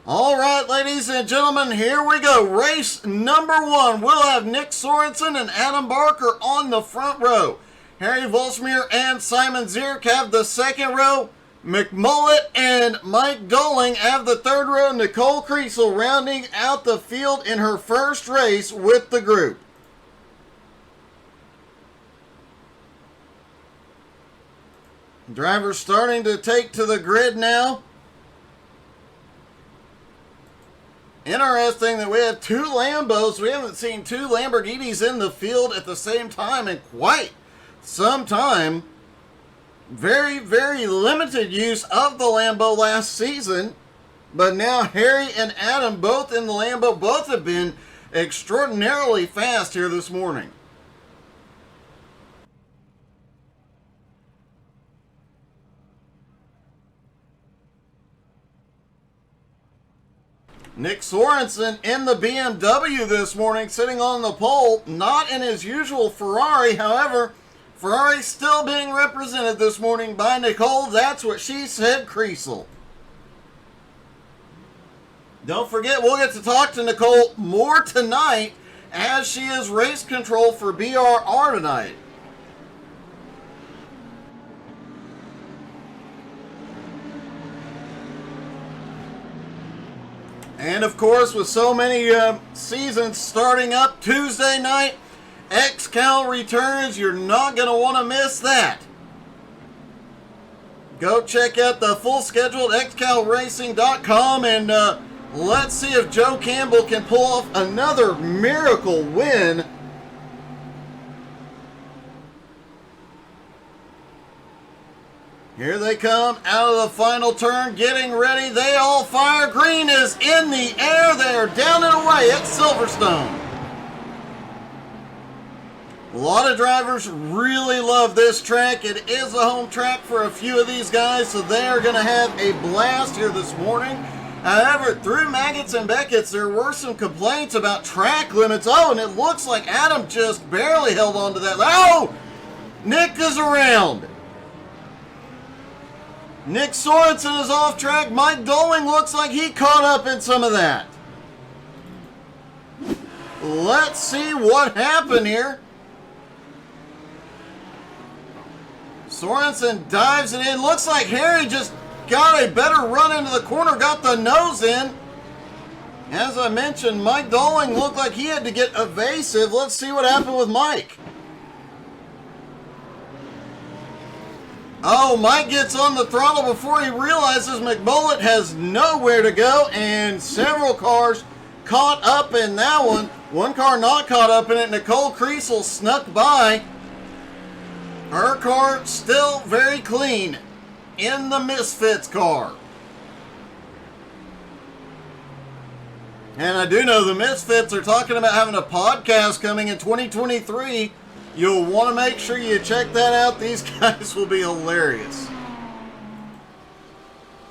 All right, ladies and gentlemen, here we go. Race number one. We'll have Nick Sorensen and Adam Barker on the front row. Harry Volsmir and Simon Zierk have the second row. McMullet and Mike Doling have the third row. Nicole Kriesel rounding out the field in her first race with the group. Drivers starting to take to the grid now. Interesting that we have two Lambos. We haven't seen two Lamborghinis in the field at the same time in quite some time. Very, very limited use of the Lambo last season. But now Harry and Adam both in the Lambo. Both have been extraordinarily fast here this morning. Nick Sorensen in the BMW this morning, sitting on the pole, not in his usual Ferrari. However, Ferrari still being represented this morning by Nicole. That's what she said, Kriesel. Don't forget, we'll get to talk to Nicole more tonight as she is race control for BRR tonight. And of course, with so many seasons starting up Tuesday night, XCal returns. You're not going to want to miss that. Go check out the full schedule at xcalracing.com and let's see if Joe Campbell can pull off another miracle win. Here they come out of the final turn, getting ready. They all fire. Green is in the air. They are down and away at Silverstone. A lot of drivers really love this track. It is a home track for a few of these guys, so they are going to have a blast here this morning. However, through Maggots and Beckett's, there were some complaints about track limits. Oh, and it looks like Adam just barely held on to that. Oh! Nick is around. Nick Sorensen is off track. Mike Doling looks like he caught up in some of that. Let's see what happened here. Sorensen dives it in. Looks like Harry just got a better run into the corner, got the nose in. As I mentioned, Mike Doling looked like he had to get evasive. Let's see what happened with Mike. Oh, Mike gets on the throttle before he realizes McMullet has nowhere to go, and several cars caught up in that one. One car not caught up in it. Nicole Kriesel snuck by. Her car still very clean in the Misfits car. And I do know the Misfits are talking about having a podcast coming in 2023. You'll want to make sure you check that out. These guys will be hilarious.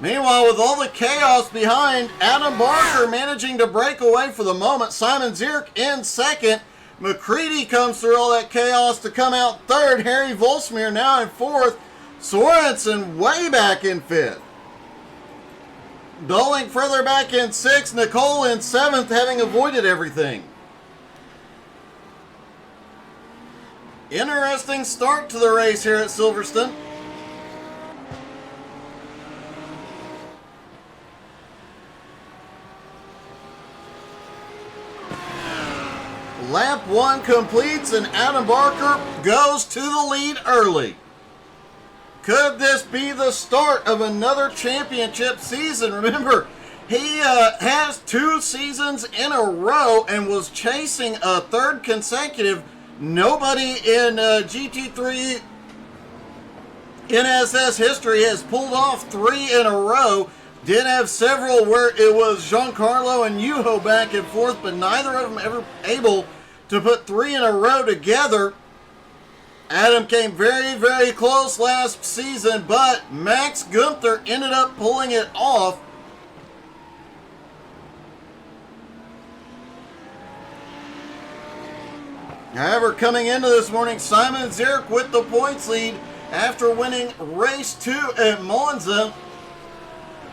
Meanwhile, with all the chaos behind, Adam Barker managing to break away for the moment. Simon Zierk in second. McCready comes through all that chaos to come out third. Harry Volsmir now in fourth. Sorensen way back in fifth. Doling further back in sixth. Nicole in seventh, having avoided everything. Interesting start to the race here at Silverstone. Lap one completes and Adam Barker goes to the lead early. Could this be the start of another championship season? Remember, he has 2 seasons in a row and was chasing a third consecutive. Nobody in GT3 NSS history has pulled off 3 in a row. Did have several where it was Giancarlo and Yuho back and forth, but neither of them ever able to put 3 in a row together. Adam came very, very close last season, but Max Gunther ended up pulling it off. However, coming into this morning, Simon Zierk with the points lead after winning race 2 at Monza.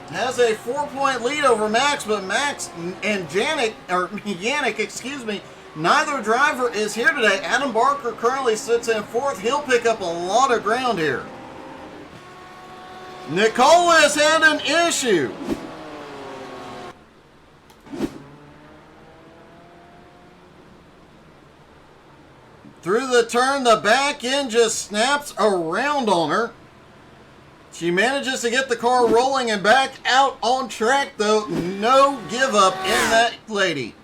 has a 4-point lead over Max, but Max and Yannick, excuse me, neither driver is here today. Adam Barker currently sits in fourth. He'll pick up a lot of ground here. Nicole has had an issue. Through the turn, the back end just snaps around on her. She manages to get the car rolling and back out on track, though. No give up in that lady.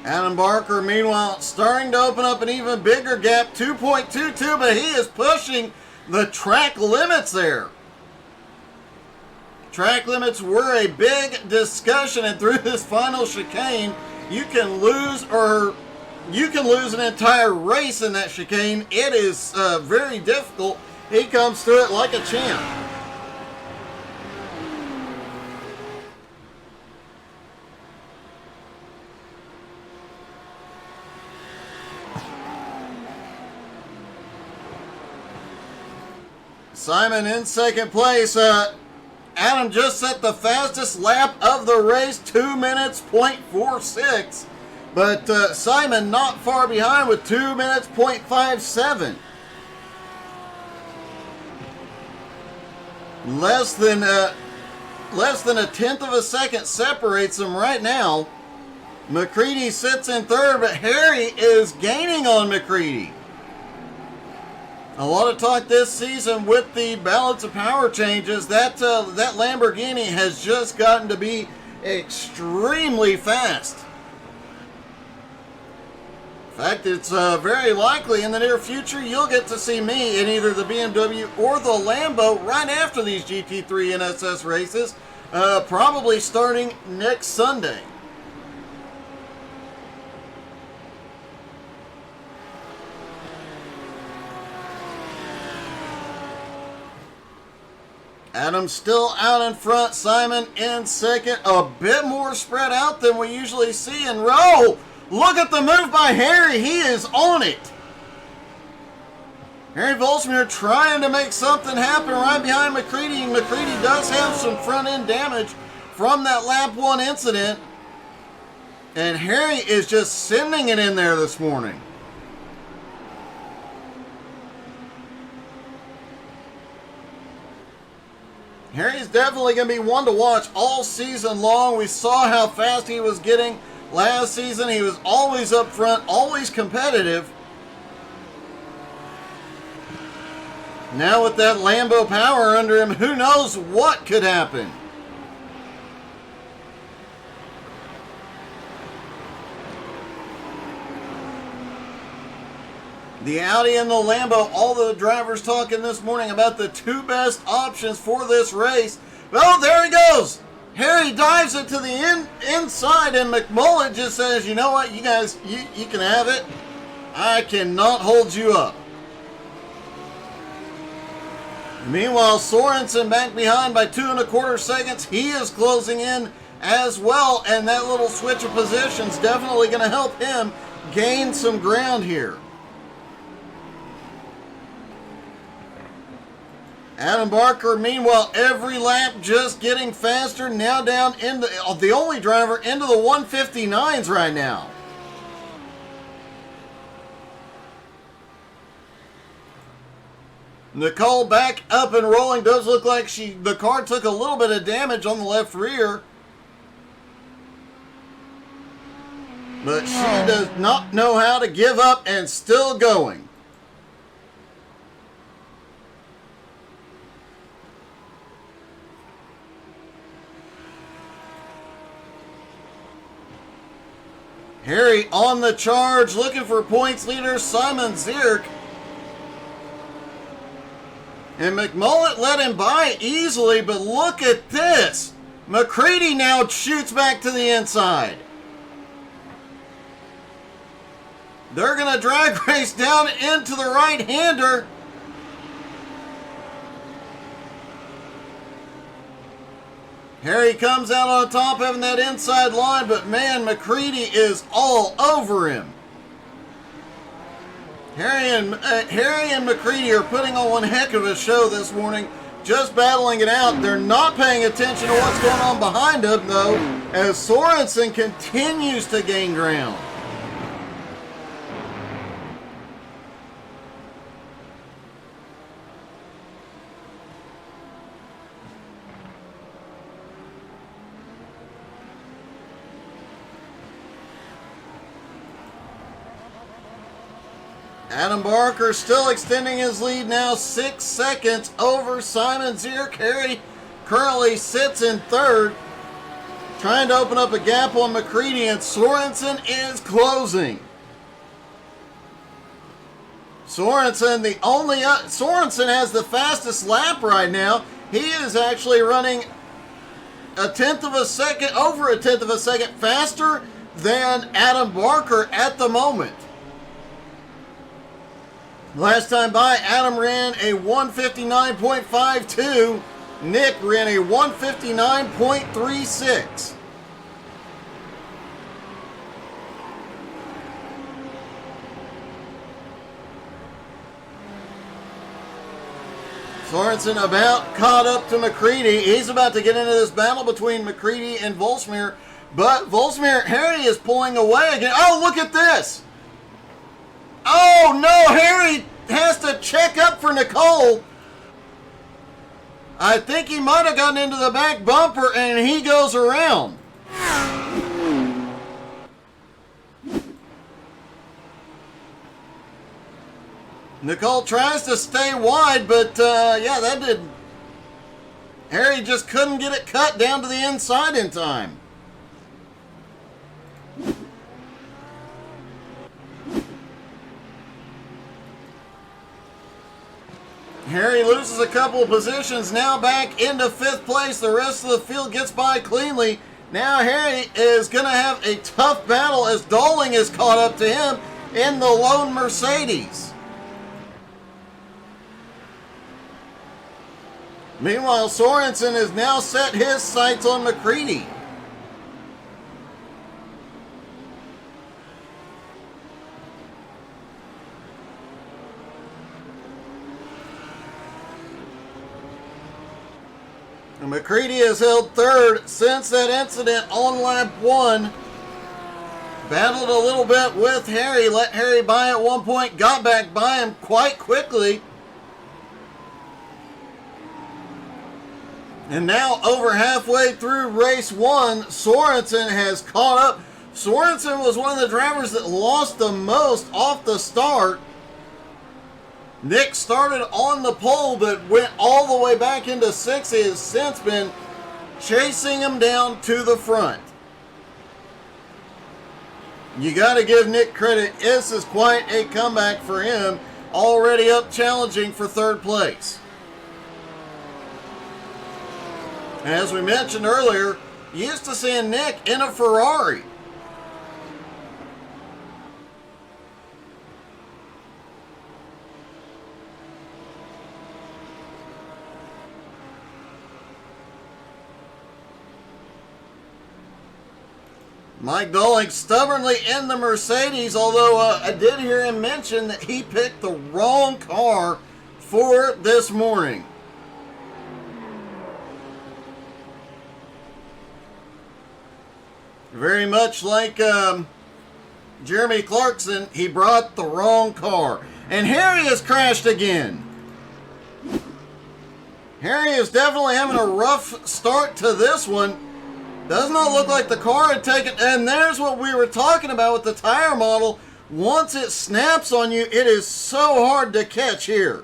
Adam Barker, meanwhile, starting to open up an even bigger gap, 2.22, but he is pushing the track limits there. Track limits were a big discussion, and through this final chicane, you can lose an entire race in that chicane. It is very difficult. He comes through it like a champ. Simon in second place. Adam just set the fastest lap of the race, 2 minutes, 0.46. But Simon not far behind with 2 minutes, 0.57. Less than a tenth of a second separates them right now. McCready sits in third, but Harry is gaining on McCready. A lot of talk this season with the balance of power changes. That Lamborghini has just gotten to be extremely fast. In fact, it's very likely in the near future you'll get to see me in either the BMW or the Lambo right after these GT3 NSS races, probably starting next Sunday. Adam still out in front, Simon in second, a bit more spread out than we usually see in row. Look at the move by Harry, he is on it. Harry Volsmir trying to make something happen right behind McCready. McCready does have some front end damage from that lap 1 incident. And Harry is just sending it in there this morning. Harry's definitely going to be one to watch all season long. We saw how fast he was getting last season. He was always up front, always competitive. Now with that Lambo power under him, who knows what could happen. The Audi and the Lambo, all the drivers talking this morning about the two best options for this race. Oh, there he goes. Harry dives it to the inside, and McMullen just says, you know what, you guys, you can have it. I cannot hold you up. Meanwhile, Sorensen back behind by 2 1/4 seconds. He is closing in as well, and that little switch of positions definitely going to help him gain some ground here. Adam Barker, meanwhile, every lap just getting faster. Now down into the only driver into the 159s right now. Nicole back up and rolling. Does look like the car took a little bit of damage on the left rear. But she does not know how to give up and still going. Harry on the charge, looking for points leader Simon Zierk. And McMullen let him by easily, but look at this. McCready now shoots back to the inside. They're going to drag race down into the right-hander. Harry comes out on top having that inside line, but man, McCready is all over him. Harry and McCready are putting on one heck of a show this morning, just battling it out. They're not paying attention to what's going on behind them, though, as Sorensen continues to gain ground. Adam Barker still extending his lead now, 6 seconds over Simon Zierk. Harry currently sits in third, trying to open up a gap on McCready, and Sorensen is closing. Sorensen has the fastest lap right now. He is actually running over a tenth of a second faster than Adam Barker at the moment. Last time by, Adam ran a 1:59.52. Nick ran a 1:59.36. Sorensen about caught up to McCready. He's about to get into this battle between McCready and Volsmir, but Harry is pulling away again. Oh, look at this! Oh no, Harry has to check up for Nicole. I think he might have gotten into the back bumper and he goes around. Nicole tries to stay wide, but yeah, that did. Harry just couldn't get it cut down to the inside in time. Harry loses a couple of positions, now back into 5th place. The rest of the field gets by cleanly. Now Harry is going to have a tough battle as Dolling is caught up to him in the lone Mercedes. Meanwhile, Sorensen has now set his sights on McCready. McCready has held third since that incident on lap 1. Battled a little bit with Harry, let Harry by at one point, got back by him quite quickly. And now over halfway through race 1, Sorensen has caught up. Sorensen was one of the drivers that lost the most off the start. Nick started on the pole but went all the way back into 6th. He has since been chasing him down to the front. You got to give Nick credit. This is quite a comeback for him. Already up challenging for 3rd place. As we mentioned earlier, used to seeing Nick in a Ferrari. Mike Dolling stubbornly in the Mercedes, although I did hear him mention that he picked the wrong car for this morning. Very much like Jeremy Clarkson, he brought the wrong car. And Harry has crashed again. Harry is definitely having a rough start to this one. Does not look like the car had taken, and there's what we were talking about with the tire model. Once it snaps on you, it is so hard to catch here.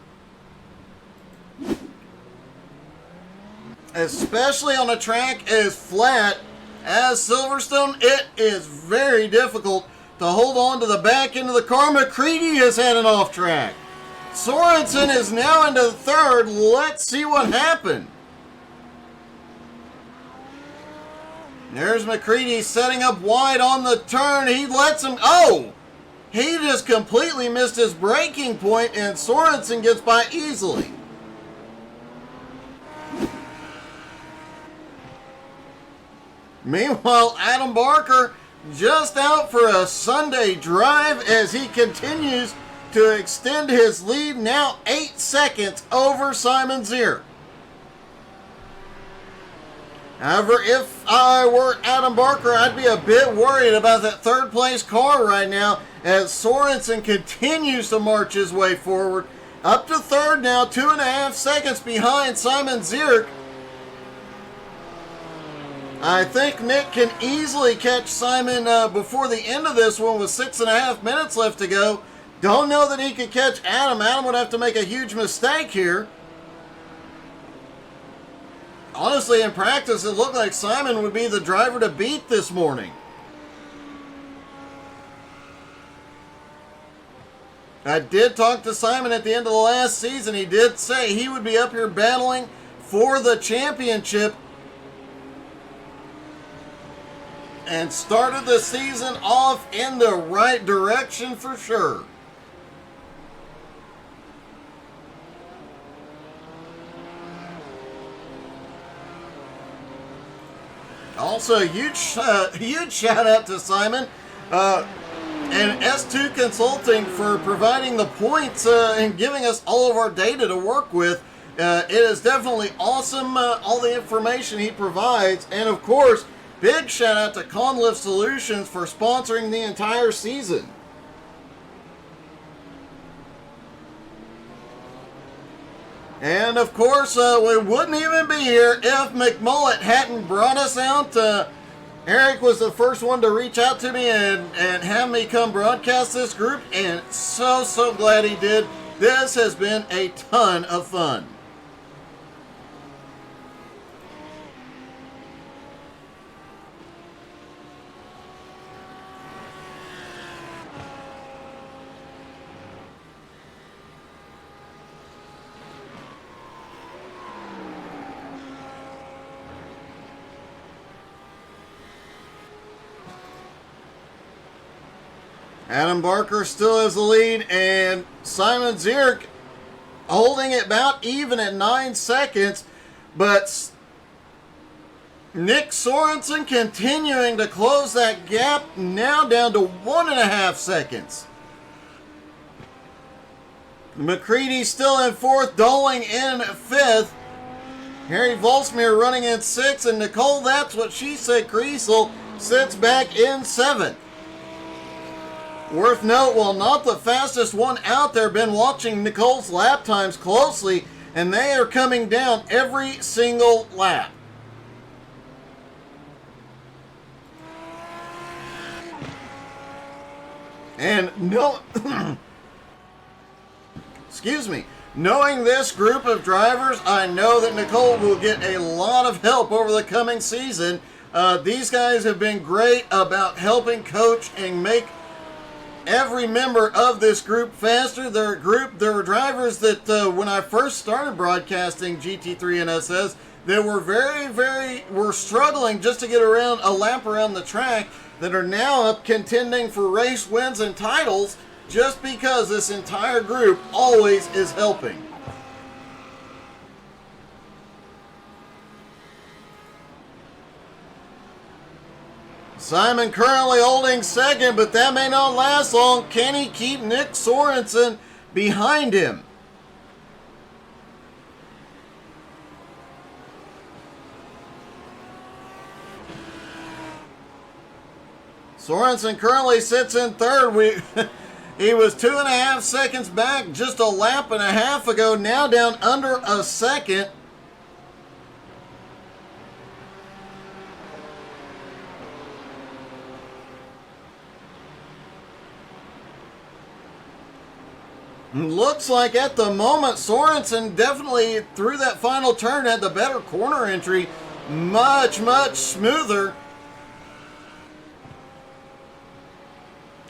Especially on a track as flat as Silverstone, it is very difficult to hold on to the back end of the car. McCready has had an off track. Sorensen is now into 3rd. Let's see what happened. There's McCready setting up wide on the turn. He lets him... Oh! He just completely missed his braking point, and Sorensen gets by easily. Meanwhile, Adam Barker just out for a Sunday drive as he continues to extend his lead, now 8 seconds over Simon Zier. However, if I were Adam Barker, I'd be a bit worried about that third place car right now as Sorensen continues to march his way forward. Up to third now, 2.5 seconds behind Simon Zier. I think Nick can easily catch Simon before the end of this one with 6.5 minutes left to go. Don't know that he could catch Adam. Adam would have to make a huge mistake here. Honestly, in practice, it looked like Simon would be the driver to beat this morning. I did talk to Simon at the end of the last season. He did say he would be up here battling for the championship. And started the season off in the right direction for sure. Also, huge shout out to Simon and S2 Consulting for providing the points and giving us all of our data to work with. It is definitely awesome, all the information he provides. And of course, big shout out to Conlift Solutions for sponsoring the entire season. And of course, we wouldn't even be here if McMullet hadn't brought us out. Eric was the first one to reach out to me and have me come broadcast this group, and so glad he did. This has been a ton of fun. Adam Barker still has the lead, and Simon Zier holding it about even at 9 seconds, but Nick Sorensen continuing to close that gap, now down to 1.5 seconds. McCready still in 4th, Doling in 5th. Harry Volsmere running in 6th, and Nicole, that's what she said, Kriesel sits back in 7th. Worth note, while not the fastest one out there, been watching Nicole's lap times closely, and they are coming down every single lap. And excuse me, knowing this group of drivers, I know that Nicole will get a lot of help over the coming season. These guys have been great about helping coach and make every member of this group faster. There were drivers that when I first started broadcasting GT3 NSS, they were struggling just to get around a lap around the track, that are now up contending for race wins and titles just because this entire group always is helping. Simon currently holding 2nd, but that may not last long. Can he keep Nick Sorensen behind him? Sorensen currently sits in 3rd. He was 2.5 seconds back just a lap and a half ago, now down under a second. Looks like at the moment Sorensen definitely through that final turn had the better corner entry, much smoother,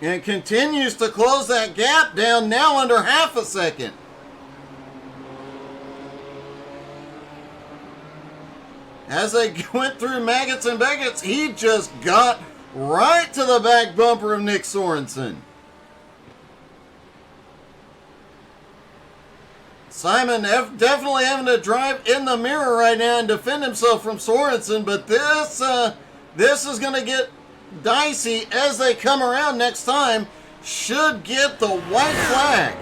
and continues to close that gap down, now under half a second. As they went through Maggots and Beggots, he just got right to the back bumper of Nick Sorensen. Simon definitely having to drive in the mirror right now and defend himself from Sorensen, but this is going to get dicey as they come around next time. should get the white flag.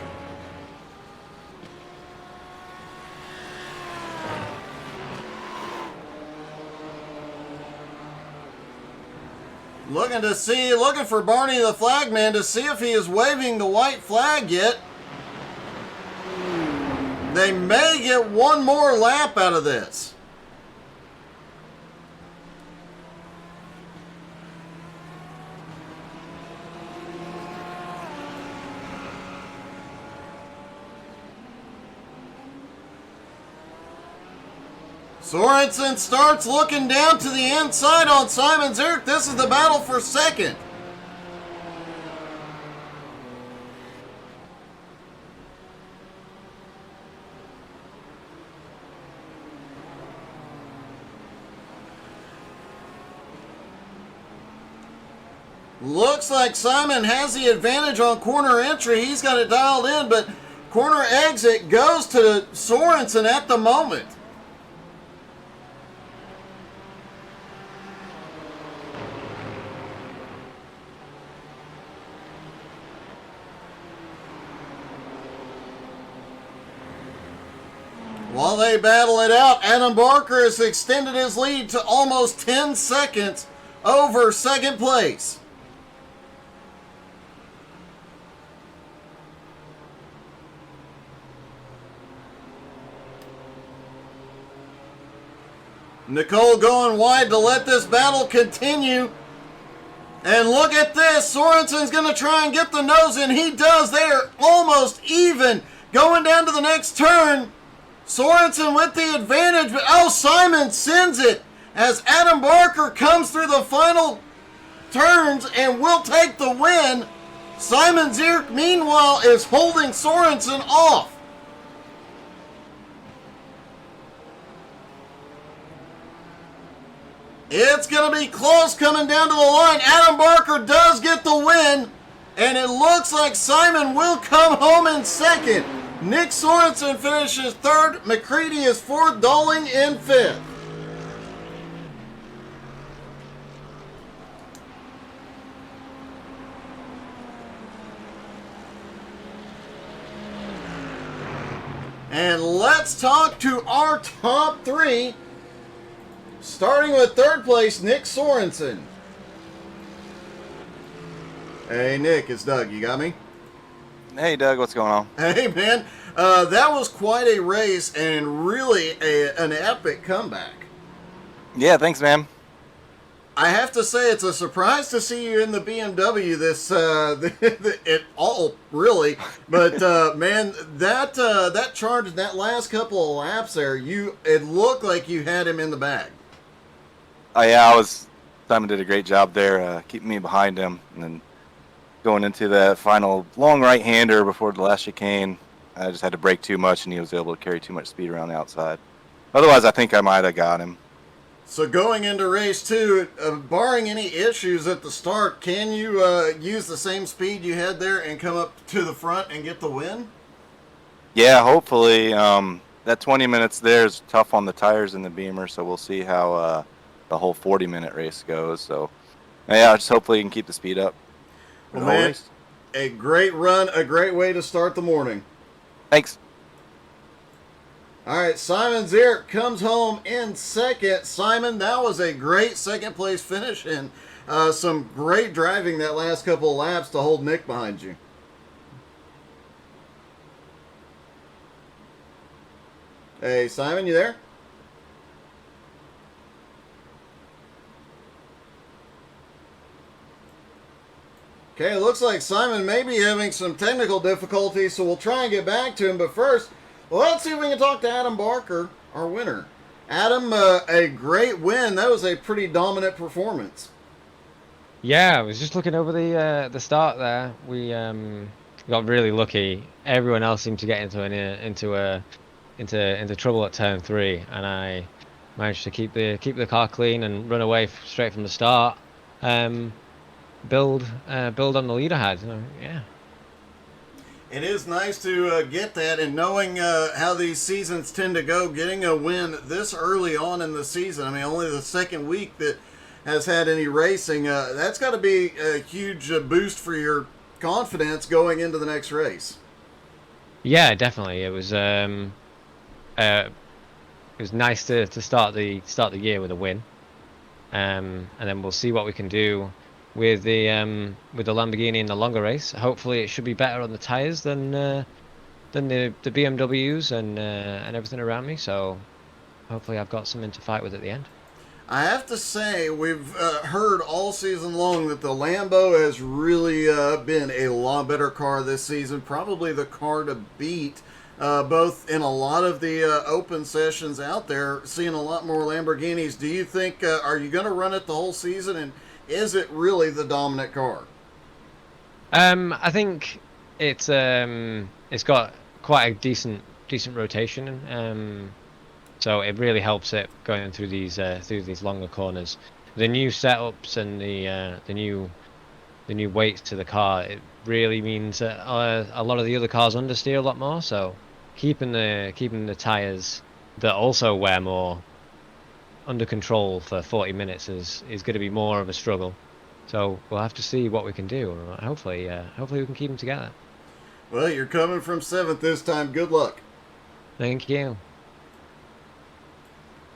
Looking for Barney the flagman to see if he is waving the white flag yet. They may get one more lap out of this. Sorensen starts looking down to the inside on Simon Zierk. This is the battle for second. Looks like Simon has the advantage on corner entry. He's got it dialed in, but corner exit goes to Sorensen at the moment. While they battle it out, Adam Barker has extended his lead to almost 10 seconds over second place. Nicole going wide to let this battle continue. And look at this. Sorensen's going to try and get the nose in. He does. They are almost even. Going down to the next turn. Sorensen with the advantage, but oh, Simon sends it as Adam Barker comes through the final turns and will take the win. Simon Zierk, meanwhile, is holding Sorensen off. It's going to be close coming down to the line. Adam Barker does get the win, and it looks like Simon will come home in second. Nick Sorensen finishes third. McCready is fourth. Dolling in fifth. And let's talk to our top three. Starting with third place, Nick Sorensen. Hey, Nick, it's Doug. You got me? Hey, Doug, what's going on? Hey, man. That was quite a race and really an epic comeback. Yeah, thanks, man. I have to say, it's a surprise to see you in the BMW it all, really. But, man, that charge, that last couple of laps there, it looked like you had him in the bag. Oh, yeah, Simon did a great job there, keeping me behind him. And then going into that final long right-hander before the last chicane, I just had to brake too much, and he was able to carry too much speed around the outside. Otherwise, I think I might have got him. So going into race two, barring any issues at the start, can you use the same speed you had there and come up to the front and get the win? Yeah, hopefully. That 20 minutes there is tough on the tires in the Beamer, so we'll see how the whole 40-minute race goes. So, yeah, just hopefully you can keep the speed up. Well, man, a great run, a great way to start the morning. Thanks. All right, Simon Zierk comes home in second. Simon, that was a great second-place finish and some great driving that last couple of laps to hold Nick behind you. Hey, Simon, you there? Okay, it looks like Simon may be having some technical difficulties, so we'll try and get back to him. But first, let's see if we can talk to Adam Barker, our winner. Adam, a great win. That was a pretty dominant performance. Yeah, I was just looking over the start there. We got really lucky. Everyone else seemed to get into trouble at turn 3, and I managed to keep the car clean and run away straight from the start. Build on the lead I had. Yeah. It is nice to get that, and knowing how these seasons tend to go, getting a win this early on in the season. I mean, only the second week that has had any racing. That's got to be a huge boost for your confidence going into the next race. Yeah, definitely. It was nice to start the year with a win. And then we'll see what we can do with the Lamborghini in the longer race. Hopefully, it should be better on the tires than the BMWs and everything around me. So hopefully, I've got something to fight with at the end. I have to say, we've heard all season long that the Lambo has really been a lot better car this season. Probably the car to beat, both in a lot of the open sessions out there, seeing a lot more Lamborghinis. Do you think, are you going to run it the whole season, and is it really the dominant car? I think it's got quite a decent rotation. So it really helps it going through these longer corners. The new setups and the new weights to the car, it really means that a lot of the other cars understeer a lot more. So keeping the tires that also wear more under control for 40 minutes is going to be more of a struggle. So we'll have to see what we can do. Hopefully we can keep them together. Well, you're coming from 7th this time. Good luck. Thank you.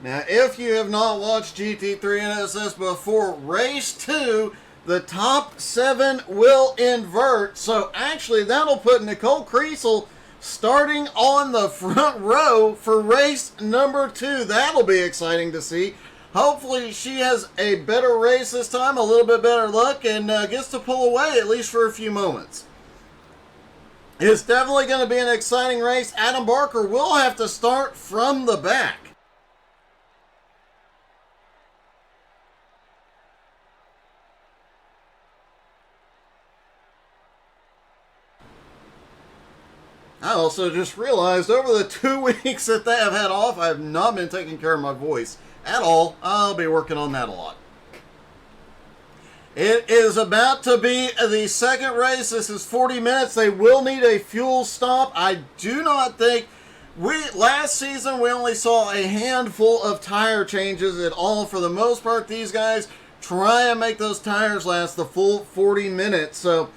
Now, if you have not watched GT3 NSS before, race 2, the top 7 will invert. So actually, that'll put Nicole Kriesel starting on the front row for race number 2. That'll be exciting to see. Hopefully, she has a better race this time, a little bit better luck, and gets to pull away at least for a few moments. It's definitely going to be an exciting race. Adam Barker will have to start from the back. I also just realized over the 2 weeks that they have had off, I have not been taking care of my voice at all. I'll be working on that a lot. It is about to be the second race. This is 40 minutes. They will need a fuel stop. I do not think last season we only saw a handful of tire changes at all. For the most part, these guys try and make those tires last the full 40 minutes. So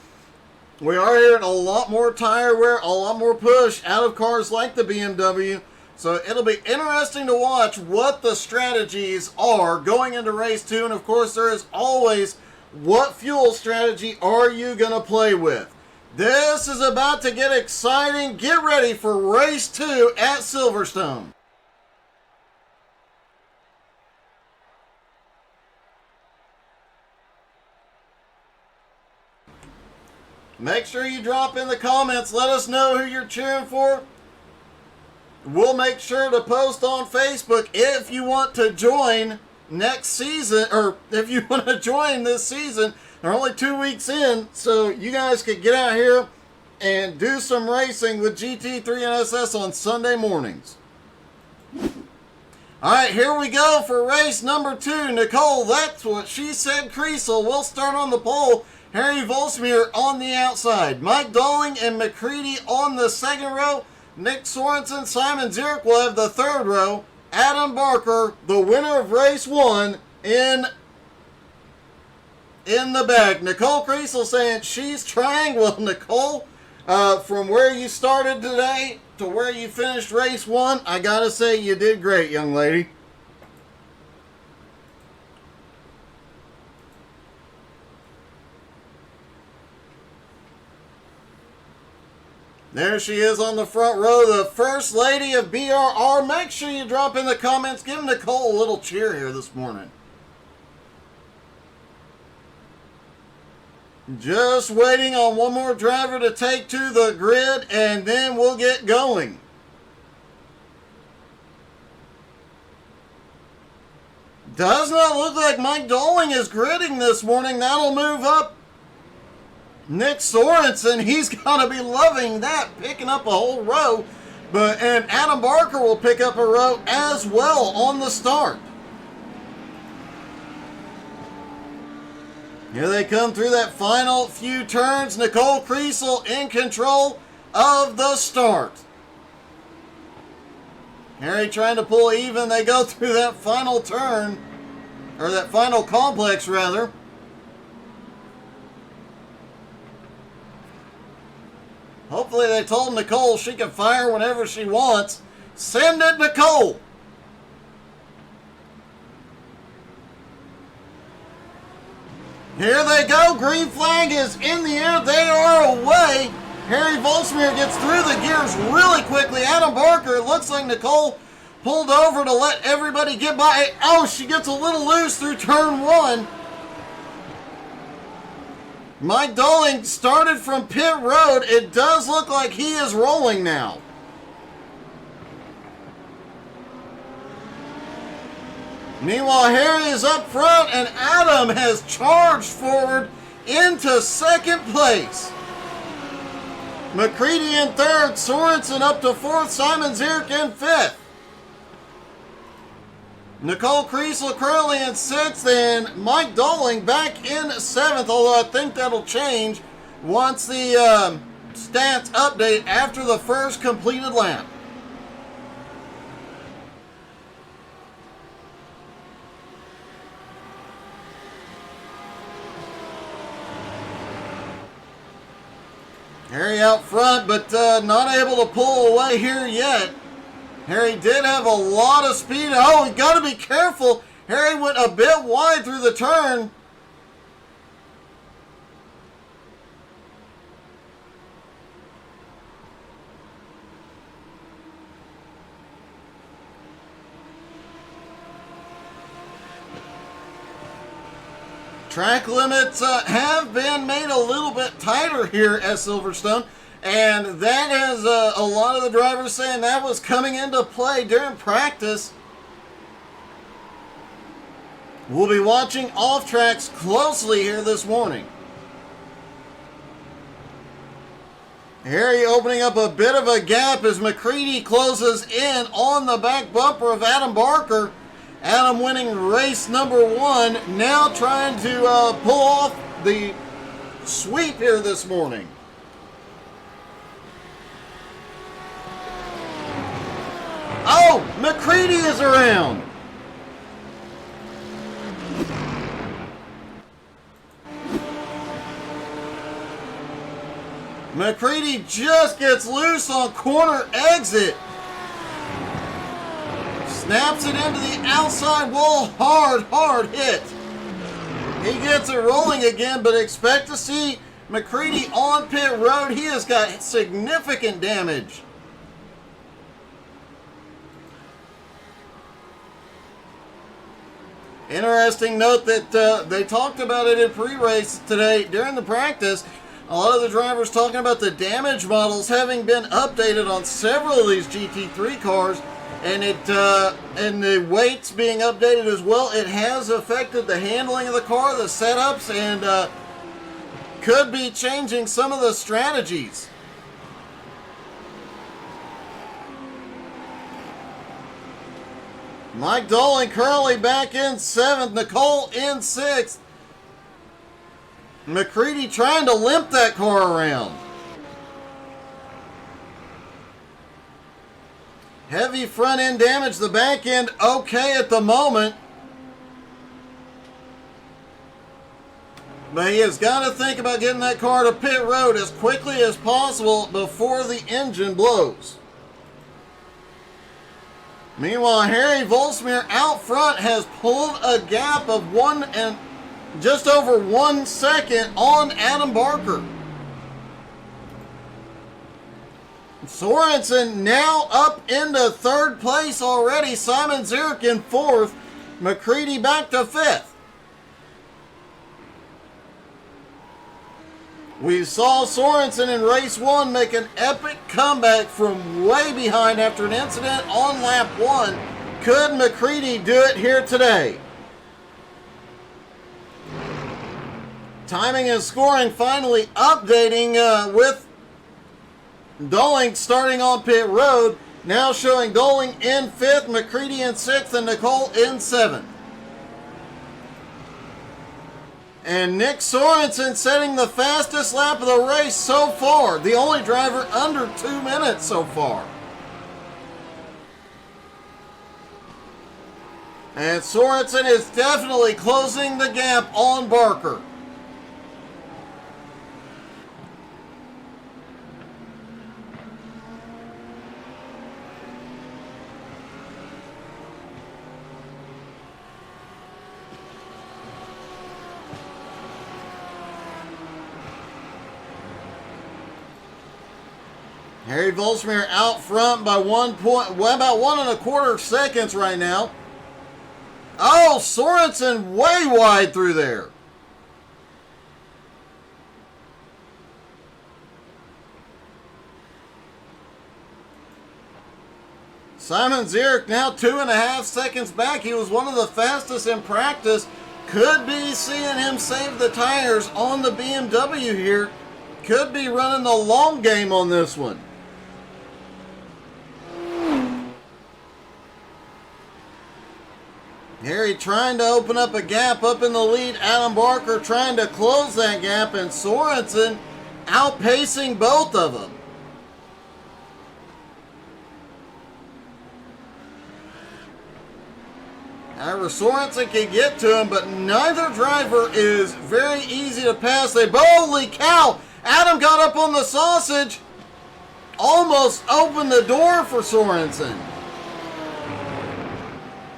we are hearing a lot more tire wear, a lot more push out of cars like the BMW. So it'll be interesting to watch what the strategies are going into race 2. And of course, there is always, what fuel strategy are you going to play with? This is about to get exciting. Get ready for race 2 at Silverstone. Make sure you drop in the comments. Let us know who you're cheering for. We'll make sure to post on Facebook if you want to join next season, or if you want to join this season. They're only 2 weeks in, so you guys could get out here and do some racing with GT3 NSS on Sunday mornings. Alright, here we go for race number 2. Nicole, that's what she said. Kriesel will start on the pole. Harry Volsmeer on the outside. Mike Dolling and McCready on the second row. Nick Sorensen, Simon Zierk will have the third row. Adam Barker, the winner of race 1, in the back. Nicole Kriesel saying she's trying. Well, Nicole, from where you started today to where you finished race 1, I gotta say you did great, young lady. There she is on the front row, the First Lady of BRR. Make sure you drop in the comments. Give Nicole a little cheer here this morning. Just waiting on one more driver to take to the grid, and then we'll get going. Does not look like Mike Dolling is gridding this morning. That'll move up Nick Sorensen. He's got to be loving that, picking up a whole row. And Adam Barker will pick up a row as well on the start. Here they come through that final few turns. Nicole Kriesel in control of the start. Harry trying to pull even. They go through that final turn, or that final complex rather. Hopefully they told Nicole she can fire whenever she wants. Send it, Nicole! Here they go. Green flag is in the air. They are away. Harry Volsmir gets through the gears really quickly. Adam Barker, it looks like Nicole pulled over to let everybody get by. Oh, she gets a little loose through turn one. Mike Dolling started from pit road. It does look like he is rolling now. Meanwhile, Harry is up front, and Adam has charged forward into second place. McCready in third, Sorensen up to fourth, Simon Zierk in fifth. Nicole Kriesel currently in sixth, and Mike Dolling back in seventh, although I think that'll change once the stats update after the first completed lap. Harry out front, but not able to pull away here yet. Harry did have a lot of speed. Oh, we got to be careful. Harry went a bit wide through the turn. Track limits have been made a little bit tighter here at Silverstone, and that has a lot of the drivers saying that was coming into play during practice. We'll be watching off tracks closely here this morning. Harry opening up a bit of a gap as McCready closes in on the back bumper of Adam Barker. Adam winning race number one, now trying to pull off the sweep here this morning. Oh, McCready is around. McCready just gets loose on corner exit. Snaps it into the outside wall. Hard hit. He gets it rolling again, but expect to see McCready on pit road. He has got significant damage. Interesting note that they talked about it in pre-race today during the practice. A lot of the drivers talking about the damage models having been updated on several of these GT3 cars. And and the weights being updated as well. It has affected the handling of the car, the setups, and could be changing some of the strategies. Mike Dolling currently back in seventh. Nicole in sixth. McCready trying to limp that car around. Heavy front end damage, the back end okay at the moment. But he has got to think about getting that car to pit road as quickly as possible before the engine blows. Meanwhile, Harry Volsmir out front has pulled a gap of just over 1 second on Adam Barker. Sorensen now up into third place already. Simon Zierk in fourth. McCready back to fifth. We saw Sorensen in race one make an epic comeback from way behind after an incident on lap one. Could McCready do it here today? Timing and scoring finally updating with Dolling starting on pit road, now showing Dolling in fifth, McCready in sixth, and Nicole in seventh. And Nick Sorensen setting the fastest lap of the race so far, the only driver under 2 minutes so far. And Sorensen is definitely closing the gap on Barker. Harry Volsmir out front by 1 point, well, about 1.25 seconds right now. Oh, Sorensen way wide through there. Simon Zierk now 2.5 seconds back. He was one of the fastest in practice. Could be seeing him save the tires on the BMW here. Could be running the long game on this one. Harry trying to open up a gap up in the lead. Adam Barker trying to close that gap, and Sorensen outpacing both of them. However, Sorensen can get to him, but neither driver is very easy to pass. Holy cow! Adam got up on the sausage. Almost opened the door for Sorensen.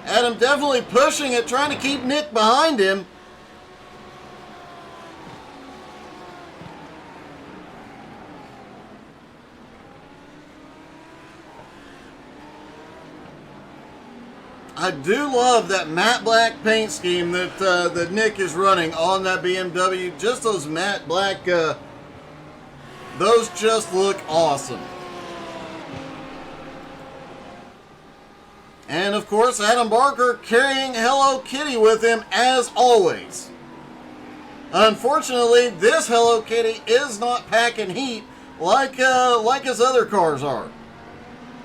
Adam definitely pushing it, trying to keep Nick behind him. I do love that matte black paint scheme that that Nick is running on that BMW. Just those matte black, those just look awesome. And of course, Adam Barker carrying Hello Kitty with him as always. Unfortunately, this Hello Kitty is not packing heat like his other cars are.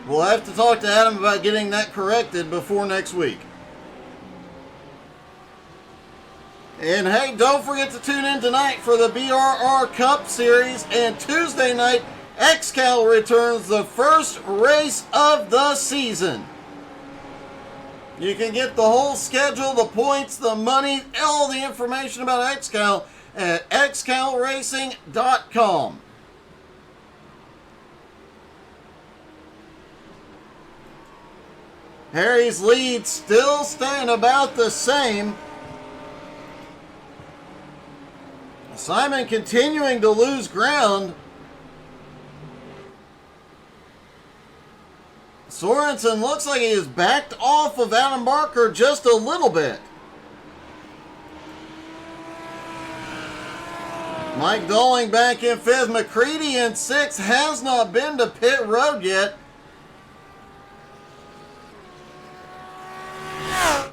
We'll have to talk to Adam about getting that corrected before next week. And hey, don't forget to tune in tonight for the BRR Cup Series. And Tuesday night, XCal returns, the first race of the season. You can get the whole schedule, the points, the money, all the information about XCal at xcalracing.com. Harry's lead still staying about the same. Simon continuing to lose ground. Sorensen looks like he has backed off of Adam Barker just a little bit. Mike Dolling back in 5th. McCready in 6th. Has not been to pit road yet.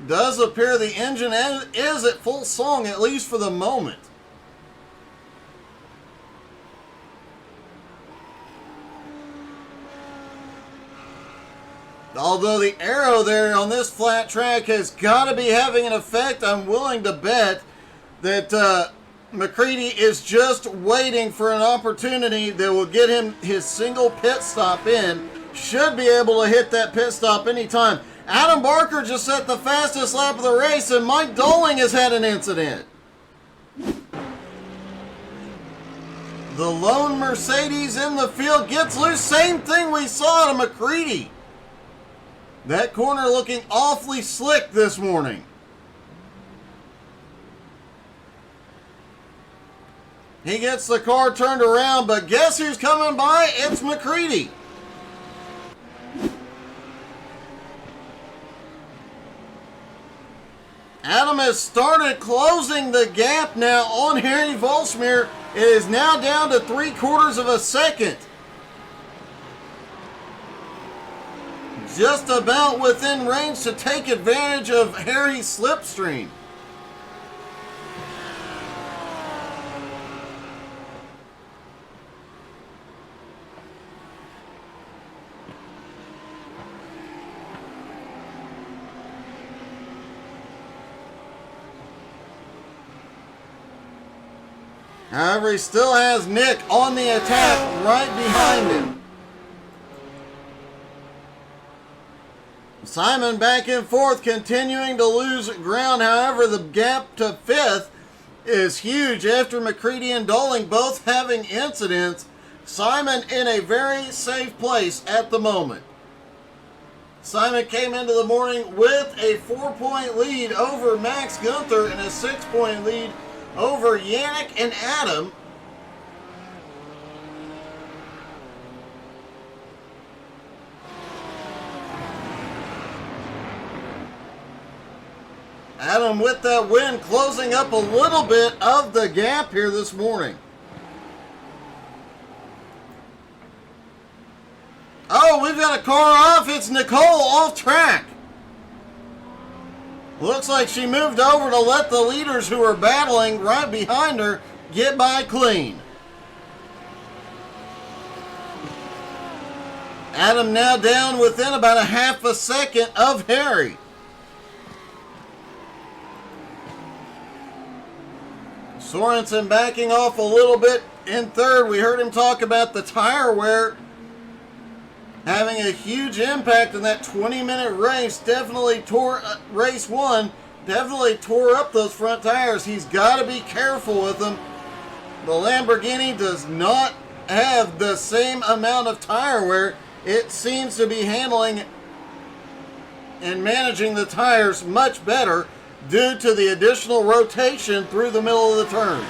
Does appear the engine is at full song, at least for the moment. Although the aero there on this flat track has got to be having an effect, I'm willing to bet that McCready is just waiting for an opportunity that will get him his single pit stop in. Should be able to hit that pit stop anytime. Adam Barker just set the fastest lap of the race, and Mike Dolling has had an incident. The lone Mercedes in the field gets loose. Same thing we saw to McCready. That corner looking awfully slick this morning. He gets the car turned around, but guess who's coming by? It's McCready. Adam has started closing the gap now on Harry Volsmir. It is now down to 3/4 of a second. Just about within range to take advantage of Harry's slipstream. However, he still has Nick on the attack right behind him. Simon back in 4th, continuing to lose ground. However, the gap to 5th is huge after McCready and Dolling both having incidents. Simon in a very safe place at the moment. Simon came into the morning with a 4-point lead over Max Gunther and a 6-point lead over Yannick and Adam. Adam with that win, closing up a little bit of the gap here this morning. Oh, we've got a car off. It's Nicole off track. Looks like she moved over to let the leaders who are battling right behind her get by clean. Adam now down within about a half a second of Harry. Sorensen backing off a little bit in third. We heard him talk about the tire wear having a huge impact in that 20-minute race. Definitely tore, race one, definitely tore up those front tires. He's got to be careful with them. The Lamborghini does not have the same amount of tire wear. It seems to be handling and managing the tires much better due to the additional rotation through the middle of the turn.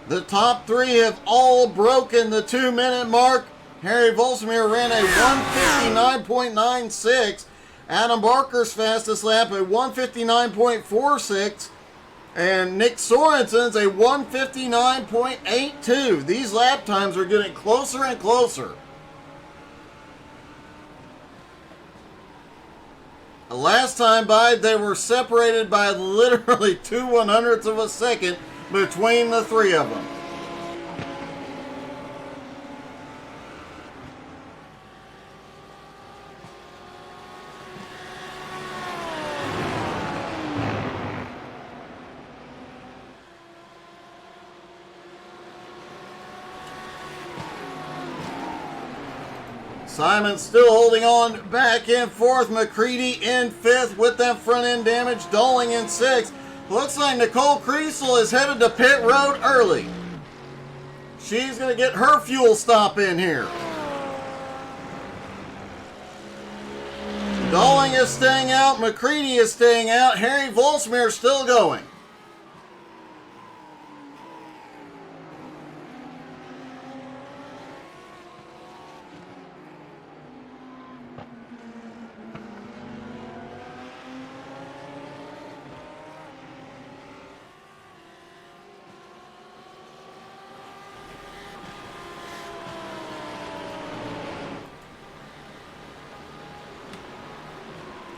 The top three have all broken the 2-minute mark. Harry Volsmir ran a 1:59.96. Adam Barker's fastest lap a 1:59.46. And Nick Sorensen's a 1:59.82. These lap times are getting closer and closer. The last time by, they were separated by literally 0.02 of a second between the three of them. Simon still holding on back and forth. McCready in fifth with that front end damage. Doling in sixth. Looks like Nicole Kriesel is headed to pit road early. She's going to get her fuel stop in here. Doling is staying out. McCready is staying out. Harry Volsmir still going.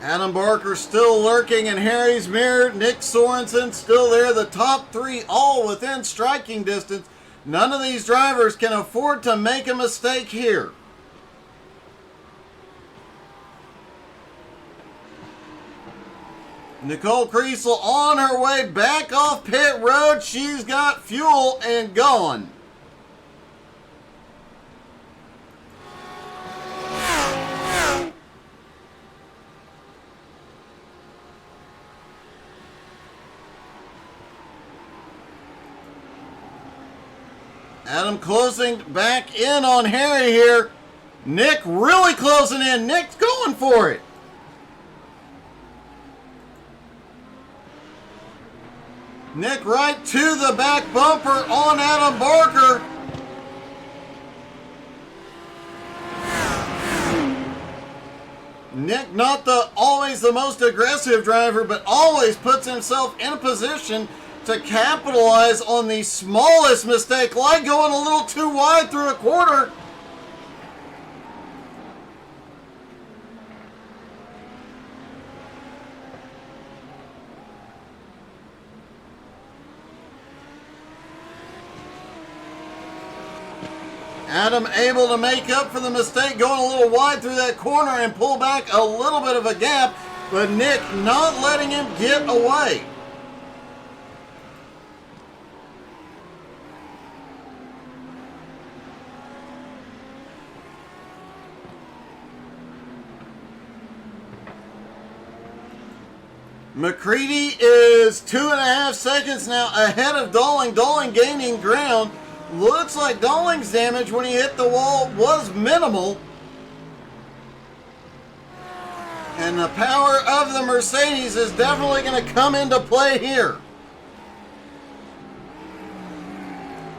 Adam Barker still lurking in Harry's mirror. Nick Sorensen still there. The top three all within striking distance. None of these drivers can afford to make a mistake here. Nicole Kriesel on her way back off pit road. She's got fuel and gone. Adam closing back in on Harry here. Nick really closing in. Nick's going for it. Nick right to the back bumper on Adam Barker. Nick not always the most aggressive driver, but always puts himself in a position to capitalize on the smallest mistake, like going a little too wide through a quarter. Adam able to make up for the mistake, going a little wide through that corner and pull back a little bit of a gap, but Nick not letting him get away. McCready is 2.5 seconds now ahead of Doling. Doling gaining ground. Looks like Doling's damage when he hit the wall was minimal. And the power of the Mercedes is definitely going to come into play here.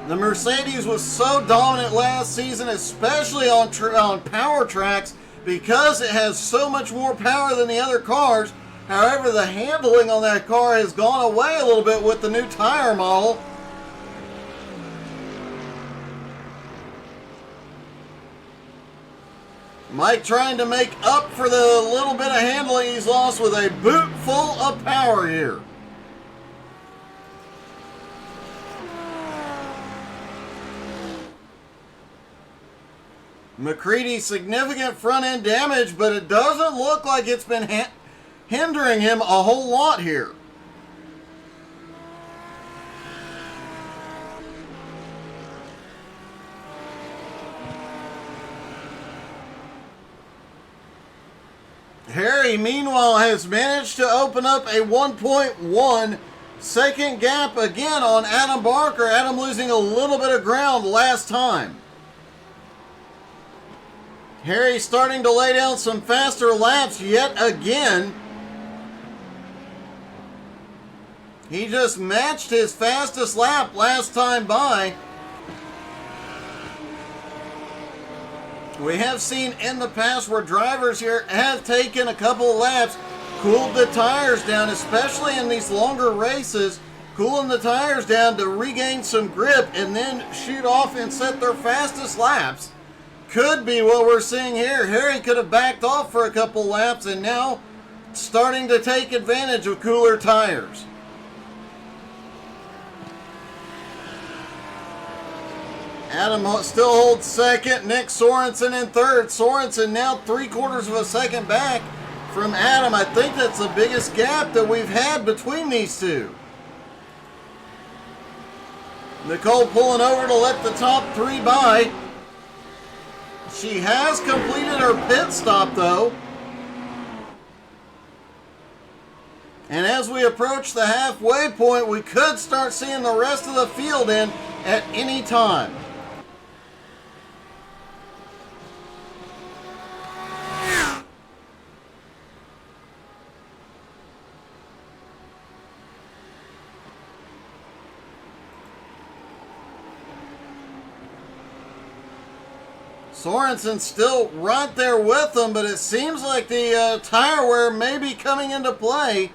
The Mercedes was so dominant last season, especially on power tracks, because it has so much more power than the other cars. However, the handling on that car has gone away a little bit with the new tire model. Mike trying to make up for the little bit of handling he's lost with a boot full of power here. McCready, significant front end damage, but it doesn't look like it's been hindering him a whole lot here. Harry, meanwhile, has managed to open up a 1.1 second gap again on Adam Barker. Adam losing a little bit of ground last time. Harry starting to lay down some faster laps yet again. He just matched his fastest lap last time by. We have seen in the past where drivers here have taken a couple of laps, cooled the tires down, especially in these longer races, cooling the tires down to regain some grip and then shoot off and set their fastest laps. Could be what we're seeing here. Harry could have backed off for a couple laps and now starting to take advantage of cooler tires. Adam still holds second. Nick Sorensen in third. Sorensen now 3/4 of a second back from Adam. I think that's the biggest gap that we've had between these two. Nicole pulling over to let the top three by. She has completed her pit stop though. And as we approach the halfway point, we could start seeing the rest of the field in at any time. Sorensen still right there with them, but it seems like the tire wear may be coming into play.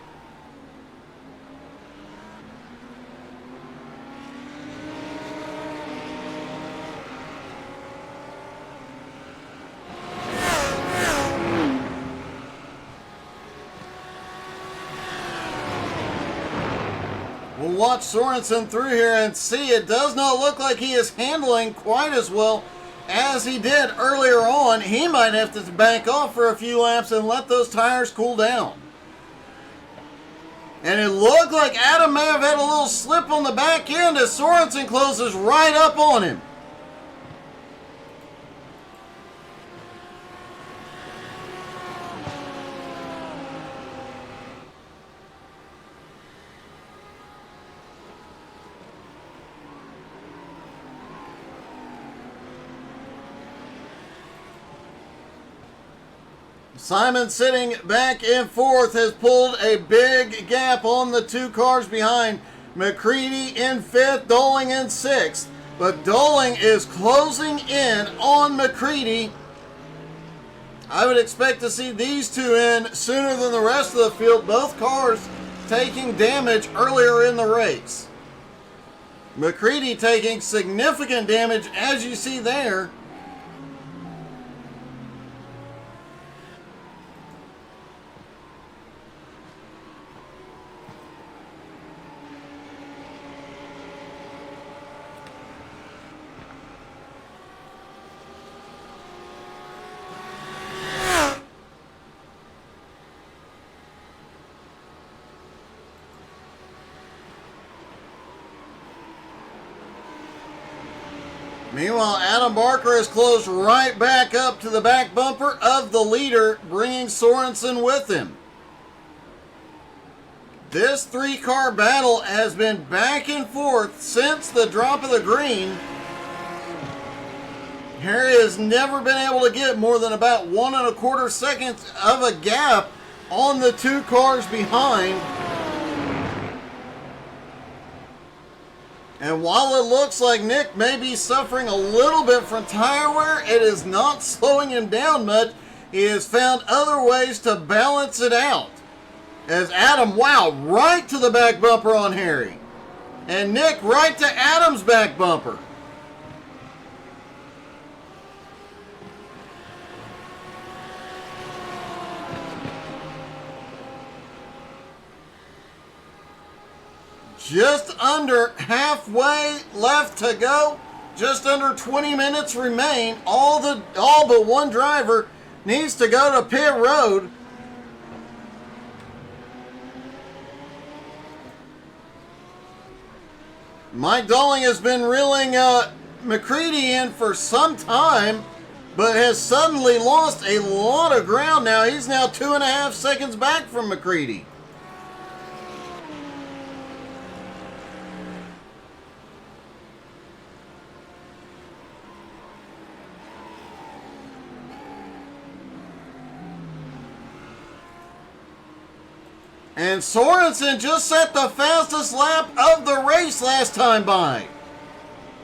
We'll watch Sorensen through here and see. It does not look like he is handling quite as well as he did earlier on. He might have to back off for a few laps and let those tires cool down. And it looked like Adam may have had a little slip on the back end as Sorensen closes right up on him. Simon sitting back in fourth has pulled a big gap on the two cars behind. McCready in fifth, Doling in sixth. But Doling is closing in on McCready. I would expect to see these two in sooner than the rest of the field. Both cars taking damage earlier in the race. McCready taking significant damage, as you see there. Meanwhile, Adam Barker has closed right back up to the back bumper of the leader, bringing Sorensen with him. This three-car battle has been back and forth since the drop of the green. Harry has never been able to get more than about 1 1/4 seconds of a gap on the two cars behind. And while it looks like Nick may be suffering a little bit from tire wear, it is not slowing him down much. He has found other ways to balance it out. As Adam, wow, right to the back bumper on Harry. And Nick right to Adam's back bumper. Just under halfway left to go. Just under 20 minutes remain. All but one driver needs to go to pit road. Mike Dolling has been reeling McCready in for some time, but has suddenly lost a lot of ground now. He's now 2.5 seconds back from McCready. And Sorensen just set the fastest lap of the race last time by.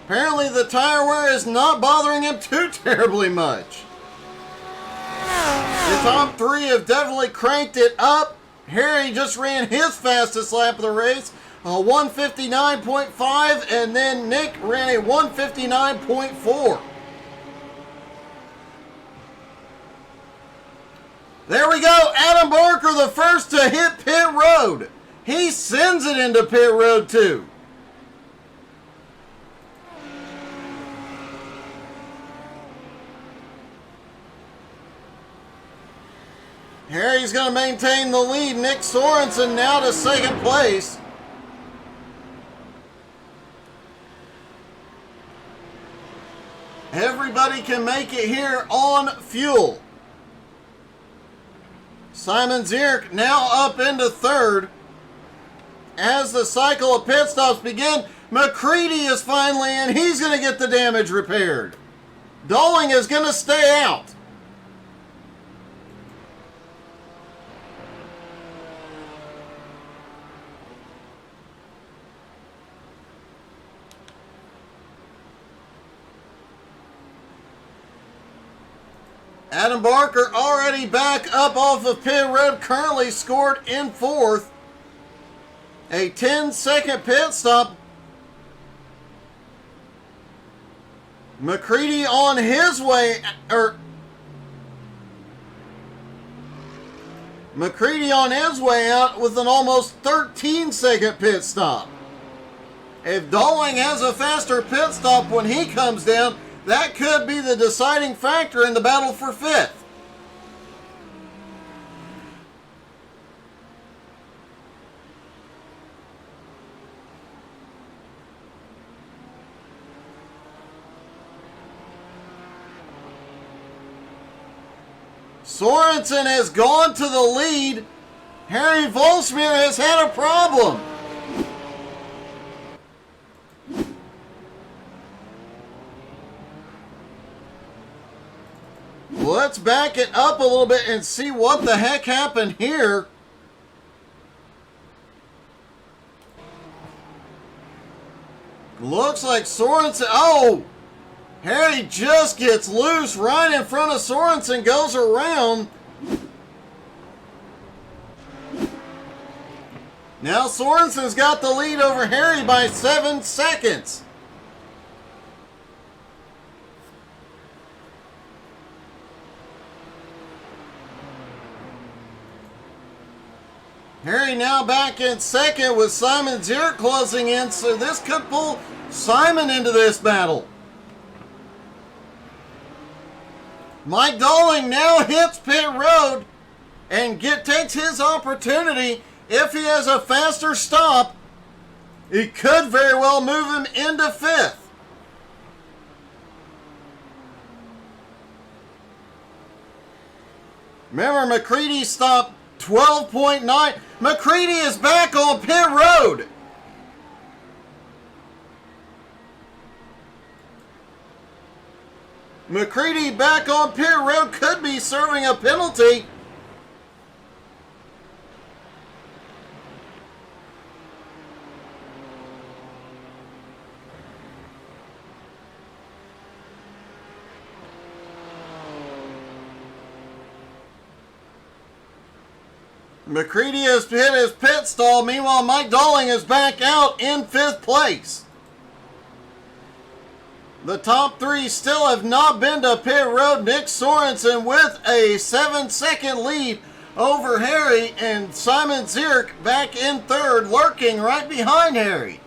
Apparently the tire wear is not bothering him too terribly much. The top three have definitely cranked it up. Harry just ran his fastest lap of the race, a 1:59.5, and then Nick ran a 1:59.4. There we go. Adam Barker, the first to hit pit road. He sends it into pit road too. Harry's going to maintain the lead. Nick Sorensen now to second place. Everybody can make it here on fuel. Simon Zierk now up into third. As the cycle of pit stops begin, McCready is finally in. He's going to get the damage repaired. Dolling is going to stay out. Adam Barker already back up off of pit road, currently scored in fourth. A 10-second pit stop. McCready on his way, McCready on his way out with an almost 13-second pit stop. If Dolling has a faster pit stop when he comes down, that could be the deciding factor in the battle for fifth. Sorensen has gone to the lead. Harry Volsmir has had a problem. Let's back it up a little bit and see what the heck happened here. Looks like Sorensen, oh! Harry just gets loose right in front of Sorensen, goes around. Now Sorensen's got the lead over Harry by 7 seconds. Harry now back in second with Simon Zierk closing in, so this could pull Simon into this battle. Mike Dolling now hits pit road and takes his opportunity. If he has a faster stop, he could very well move him into fifth. Remember, McCready stopped 12.9. McCready is back on pit road. McCready back on pit road could be serving a penalty. McCready has hit his pit stall. Meanwhile, Mike Dolling is back out in 5th place. The top 3 still have not been to pit road. Nick Sorensen with a 7-second lead over Harry, and Simon Zierk back in 3rd, lurking right behind Harry.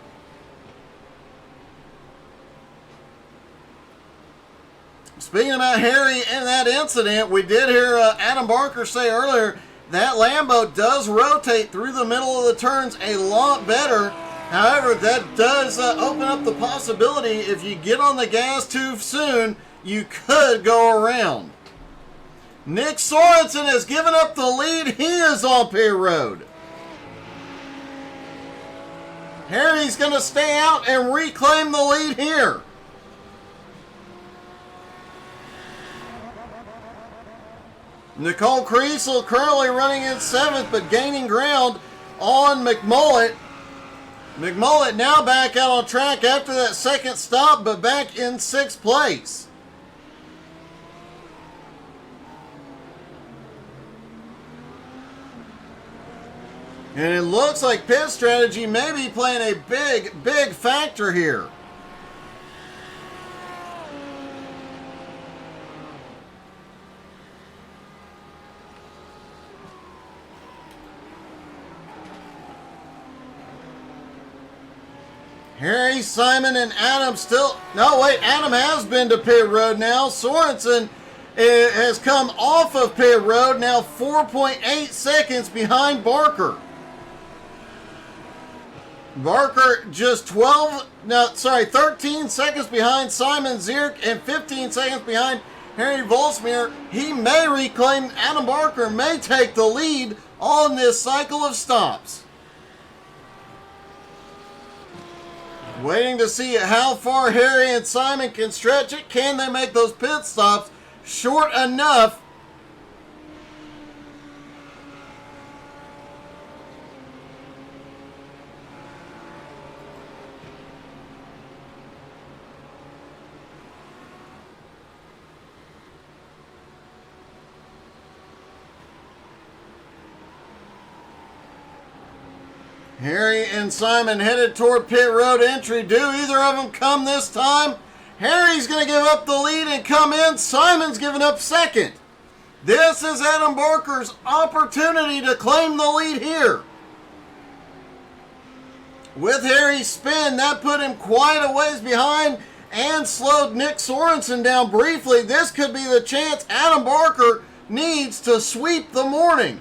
Speaking about Harry and that incident, we did hear Adam Barker say earlier that Lambo does rotate through the middle of the turns a lot better. However, that does open up the possibility if you get on the gas too soon, you could go around. Nick Sorensen has given up the lead. He is on pit road. Harry's going to stay out and reclaim the lead here. Nicole Creasel currently running in 7th, but gaining ground on McMullet. McMullet now back out on track after that second stop, but back in 6th place. And it looks like pit strategy may be playing a big factor here. Harry, Simon, and Adam still... No, wait, Adam has been to pit road now. Sorensen has come off of pit road, now 4.8 seconds behind Barker. Barker just 13 seconds behind Simon Zierk and 15 seconds behind Harry Volsmir. He may reclaim, Adam Barker may take the lead on this cycle of stops. Waiting to see how far Harry and Simon can stretch it. Can they make those pit stops short enough? Harry and Simon headed toward pit road entry. Do either of them come this time? Harry's going to give up the lead and come in. Simon's giving up 2nd. This is Adam Barker's opportunity to claim the lead here. With Harry's spin, that put him quite a ways behind and slowed Nick Sorensen down briefly. This could be the chance Adam Barker needs to sweep the morning.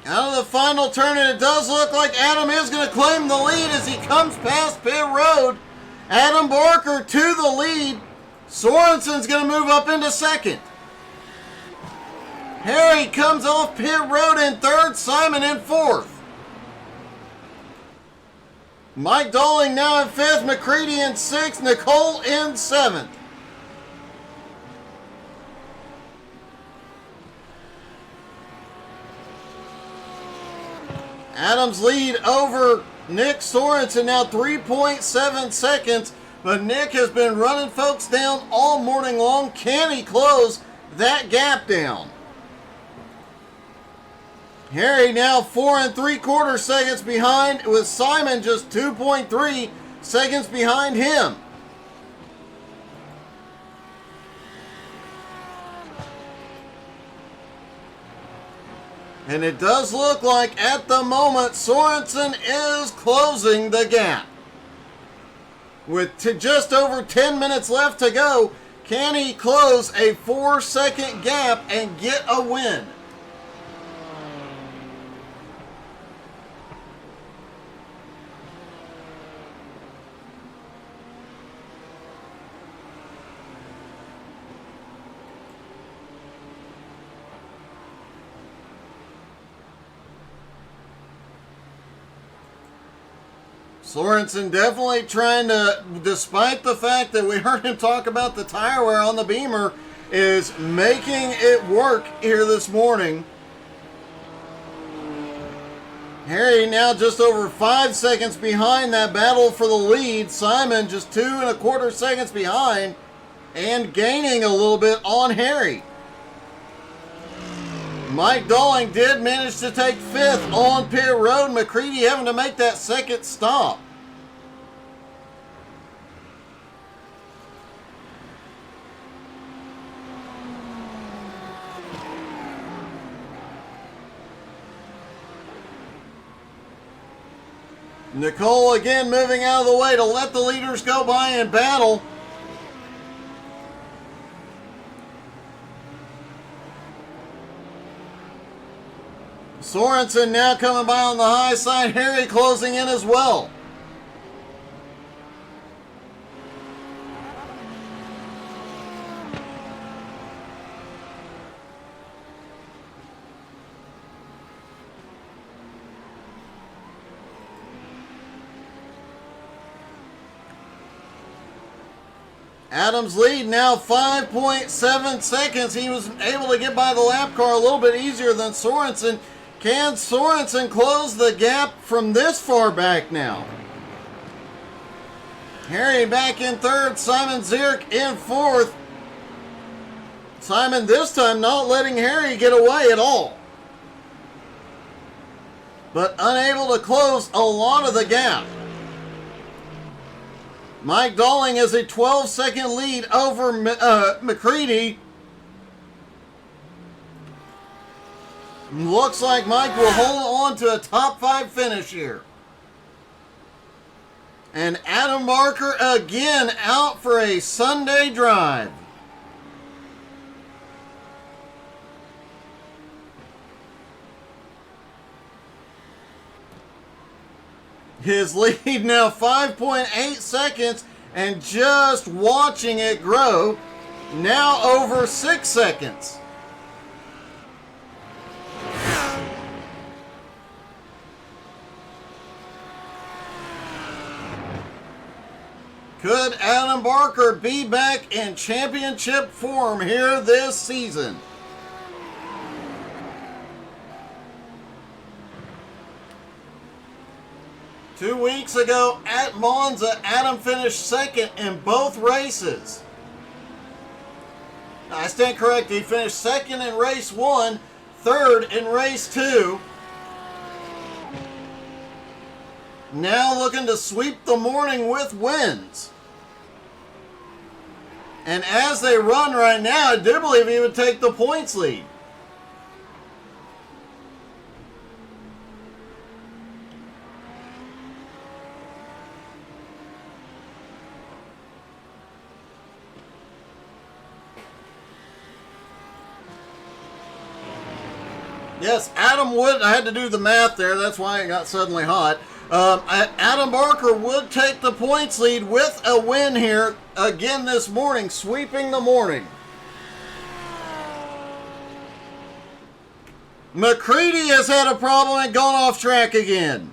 Out of the final turn, and it does look like Adam is going to claim the lead as he comes past pit road. Adam Barker to the lead. Sorensen's going to move up into 2nd. Harry comes off pit road in 3rd, Simon in 4th. Mike Dolling now in 5th, McCready in 6th, Nicole in 7th. Adam's lead over Nick Sorensen now 3.7 seconds, but Nick has been running folks down all morning long. Can he close that gap down? Harry now 4 3/4 seconds behind, with Simon just 2.3 seconds behind him. And it does look like at the moment Sorensen is closing the gap. With just over 10 minutes left to go, can he close a 4-second gap and get a win? Sorensen definitely trying to, despite the fact that we heard him talk about the tire wear on the Beamer, is making it work here this morning. Harry now just over 5 seconds behind that battle for the lead. Simon just 2.25 seconds behind and gaining a little bit on Harry. Mike Dolling did manage to take 5th on pit road. McCready having to make that second stop. Nicole again moving out of the way to let the leaders go by and battle. Sorensen now coming by on the high side. Harry closing in as well. Adams' lead now 5.7 seconds. He was able to get by the lap car a little bit easier than Sorensen. Can Sorensen close the gap from this far back now? Harry back in 3rd. Simon Zierk in 4th. Simon this time not letting Harry get away at all, but unable to close a lot of the gap. Mike Dolling has a 12-second lead over McCready. Looks like Mike will hold on to a top 5 finish here. And Adam Barker again out for a Sunday drive. His lead now 5.8 seconds and just watching it grow. Now over 6 seconds. Could Adam Barker be back in championship form here this season? Two weeks ago at Monza, Adam finished 2nd in both races. I stand corrected, he finished 2nd in race 1, 3rd in race 2. Now looking to sweep the morning with wins. And as they run right now, I do believe he would take the points lead. Yes, Adam would. I had to do the math there. That's why it got suddenly hot. Adam Barker would take the points lead with a win here again this morning, sweeping the morning. McCready has had a problem and gone off track again.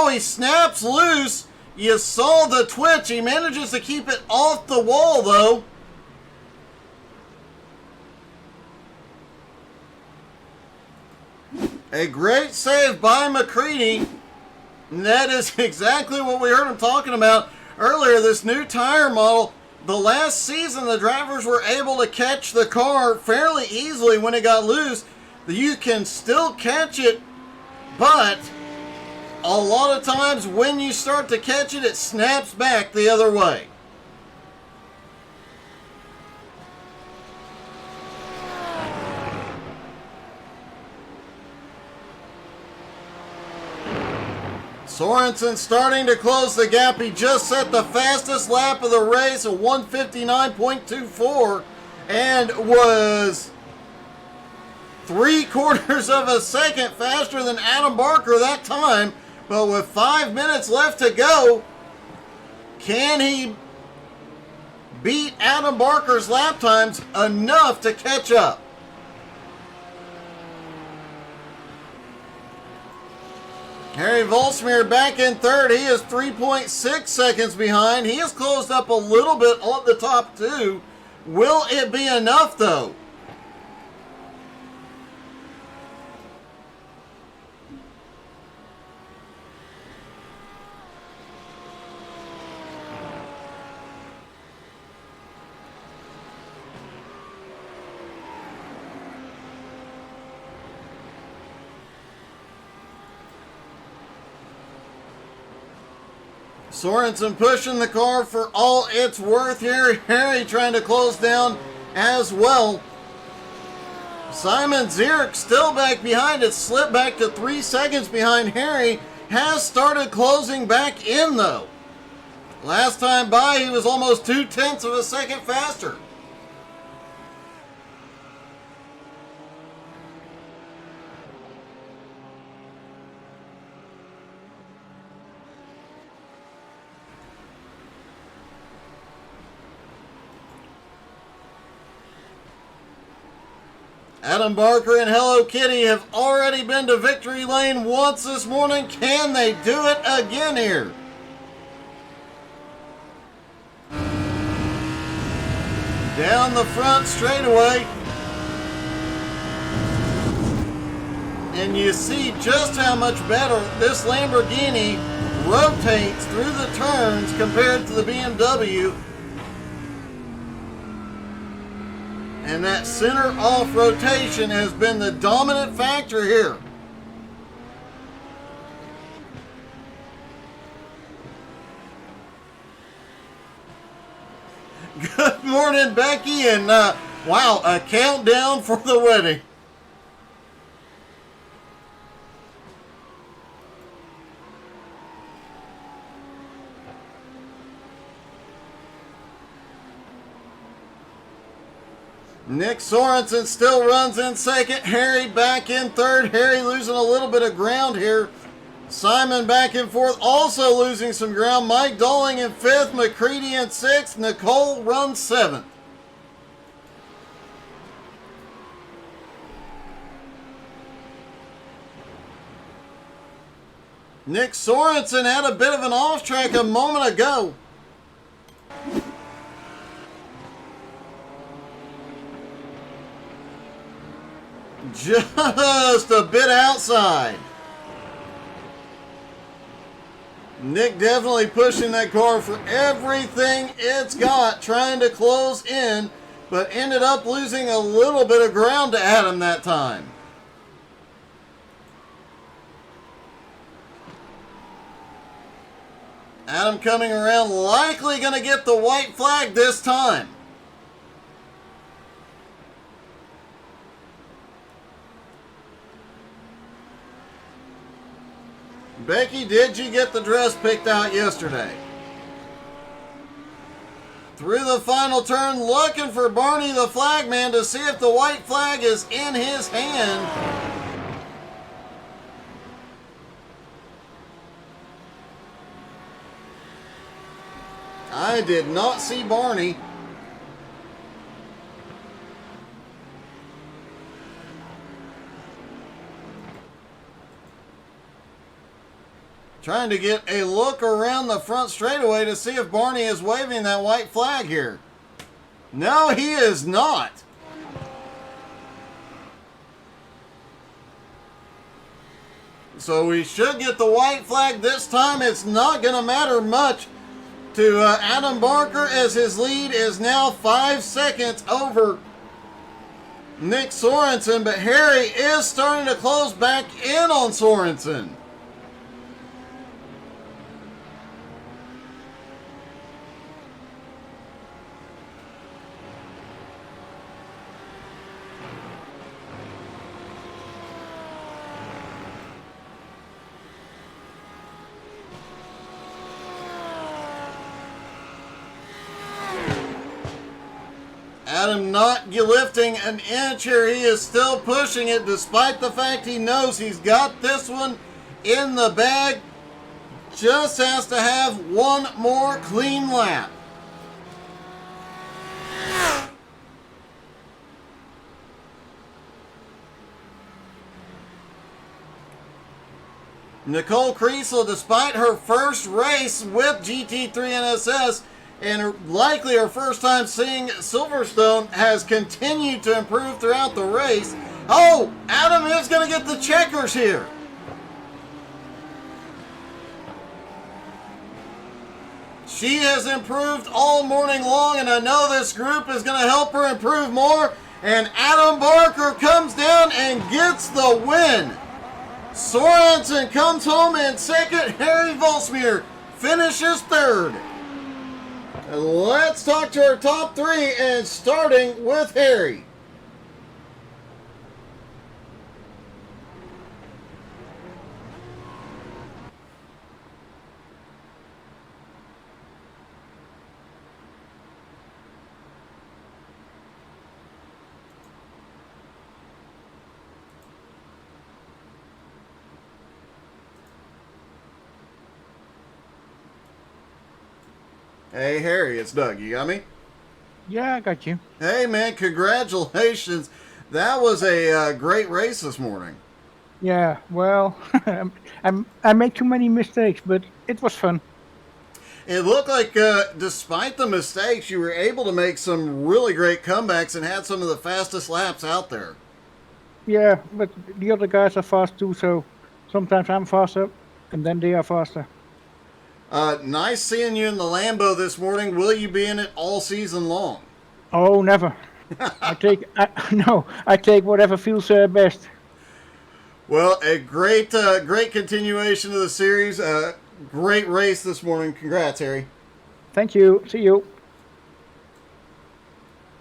He snaps loose. You saw the twitch. He manages to keep it off the wall, though. A great save by McCready. And that is exactly what we heard him talking about earlier, this new tire model. The last season, the drivers were able to catch the car fairly easily when it got loose. You can still catch it, but a lot of times when you start to catch it, it snaps back the other way. Sorensen starting to close the gap. He just set the fastest lap of the race, a 1:59.24, and was 3/4 of a second faster than Adam Barker that time. But with 5 minutes left to go, can he beat Adam Barker's lap times enough to catch up? Harry Volsmeer back in 3rd. He is 3.6 seconds behind. He has closed up a little bit on the top 2, Will it be enough, though? Sorensen pushing the car for all it's worth here. Harry trying to close down as well. Simon Zierk still back behind. It slipped back to 3 seconds behind Harry. Has started closing back in, though. Last time by, he was almost 0.2 of a second faster. Adam Barker and Hello Kitty have already been to victory lane once this morning. Can they do it again here? Down the front straightaway. And you see just how much better this Lamborghini rotates through the turns compared to the BMW. And that center off rotation has been the dominant factor here. Good morning, Becky, and wow, a countdown for the wedding. Nick Sorensen still runs in second. Harry back in third. Harry losing a little bit of ground here. Simon back and forth, also losing some ground. Mike Dolling in fifth. McCready in sixth. Nicole runs seventh. Nick Sorensen had a bit of an off track a moment ago. Just a bit outside. Nick definitely pushing that car for everything it's got, trying to close in, but ended up losing a little bit of ground to Adam that time. Adam coming around, likely going to get the white flag this time. Becky, did you get the dress picked out yesterday? Through the final turn, looking for Barney the flagman to see if the white flag is in his hand. I did not see Barney. Trying to get a look around the front straightaway to see if Barney is waving that white flag here. No, he is not. So we should get the white flag this time. It's not going to matter much to Adam Barker, as his lead is now 5 seconds over Nick Sorensen. But Harry is starting to close back in on Sorensen. Adam not lifting an inch here. He is still pushing it despite the fact he knows he's got this one in the bag. Just has to have one more clean lap. Nicole Kriesel, despite her first race with GT3 NSS, and likely our first time seeing Silverstone, has continued to improve throughout the race. Oh, Adam is going to get the checkers here. She has improved all morning long, and I know this group is going to help her improve more. And Adam Barker comes down and gets the win. Sorensen comes home in second. Harry Volsmeer finishes third. Let's talk to our top three, and starting with Harry. Hey, Harry, it's Doug. You got me? Yeah, I got you. Hey, man, congratulations. That was a great race this morning. Yeah, well, I made too many mistakes, but it was fun. It looked like, despite the mistakes, you were able to make some really great comebacks and had some of the fastest laps out there. Yeah, but the other guys are fast too, so sometimes I'm faster, and then they are faster. Nice seeing you in the Lambo this morning. Will you be in it all season long? Oh, never. I take whatever feels best. Well, a great continuation of the series. Great race this morning. Congrats, Harry. Thank you. See you.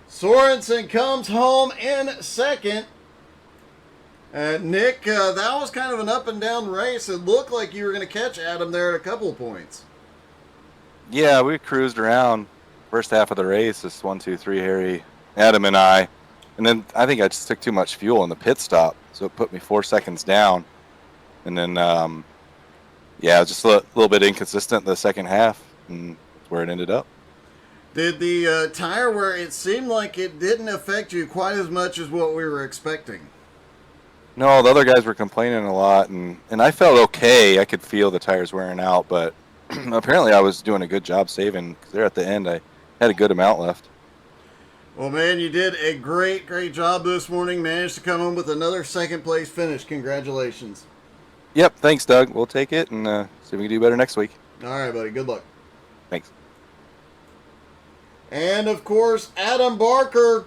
Sorensen comes home in second. Nick, that was kind of an up and down race. It looked like you were going to catch Adam there at a couple of points. Yeah, we cruised around first half of the race. This 1, 2, 3, Harry, Adam, and I. And then I think I just took too much fuel in the pit stop, so it put me 4 seconds down. And then, yeah, it was just a little bit inconsistent the second half, and that's where it ended up. Did the tire wear, it seemed like it didn't affect you quite as much as what we were expecting? No, the other guys were complaining a lot, and I felt okay. I could feel the tires wearing out, but apparently I was doing a good job saving, because there at the end I had a good amount left. Well, man, you did a great job this morning. Managed to come home with another second place finish. Congratulations. Yep, thanks, Doug. We'll take it and see if we can do better next week. All right, buddy. Good luck. Thanks. And, of course, Adam Barker.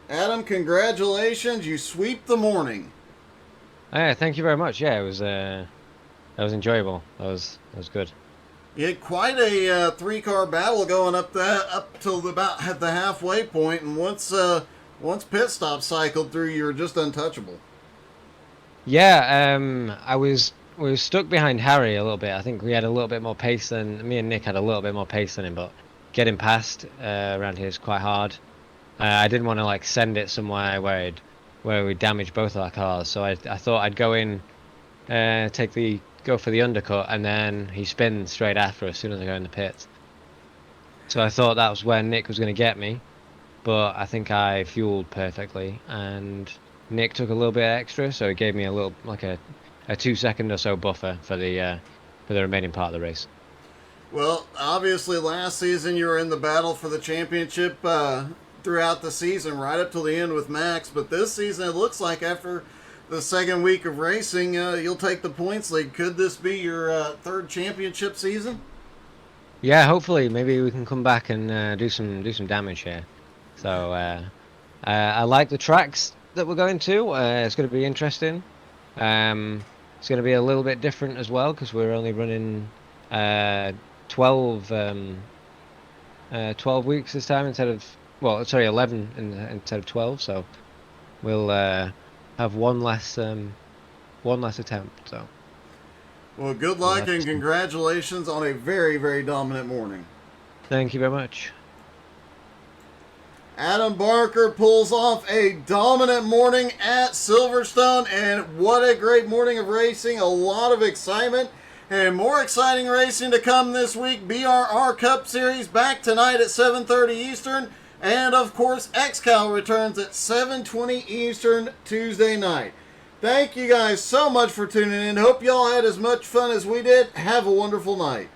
Adam, congratulations. You sweep the morning. Thank you very much. Yeah, it was enjoyable. That was good. You had quite a three-car battle going up till about the halfway point, and once pit stop cycled through, you were just untouchable. Yeah, we were stuck behind Harry a little bit. I think we had a little bit more pace than me and Nick had a little bit more pace than him, but getting past around here is quite hard. I didn't want to send it somewhere where we damage both of our cars, so I thought I'd go in, go for the undercut, and then he spins straight after as soon as I go in the pits. So I thought that was where Nick was going to get me, but I think I fueled perfectly, and Nick took a little bit extra, so he gave me a little a 2 second or so buffer for the remaining part of the race. Well, obviously last season you were in the battle for the championship throughout the season, right up till the end with Max, but this season it looks like after the second week of racing, you'll take the points lead. Could this be your third championship season? Yeah, hopefully. Maybe we can come back and do some damage here. So I like the tracks that we're going to. It's going to be interesting. It's going to be a little bit different as well because we're only running 12 weeks this time instead of 11 instead of 12. So we'll have one less attempt. So. Well, good luck and congratulations on a very, very dominant morning. Thank you very much. Adam Barker pulls off a dominant morning at Silverstone, and what a great morning of racing. A lot of excitement and more exciting racing to come this week. BRR Cup Series back tonight at 7:30 Eastern, and of course XCal returns at 7:20 Eastern Tuesday night. Thank you guys so much for tuning in. Hope y'all had as much fun as we did. Have a wonderful night.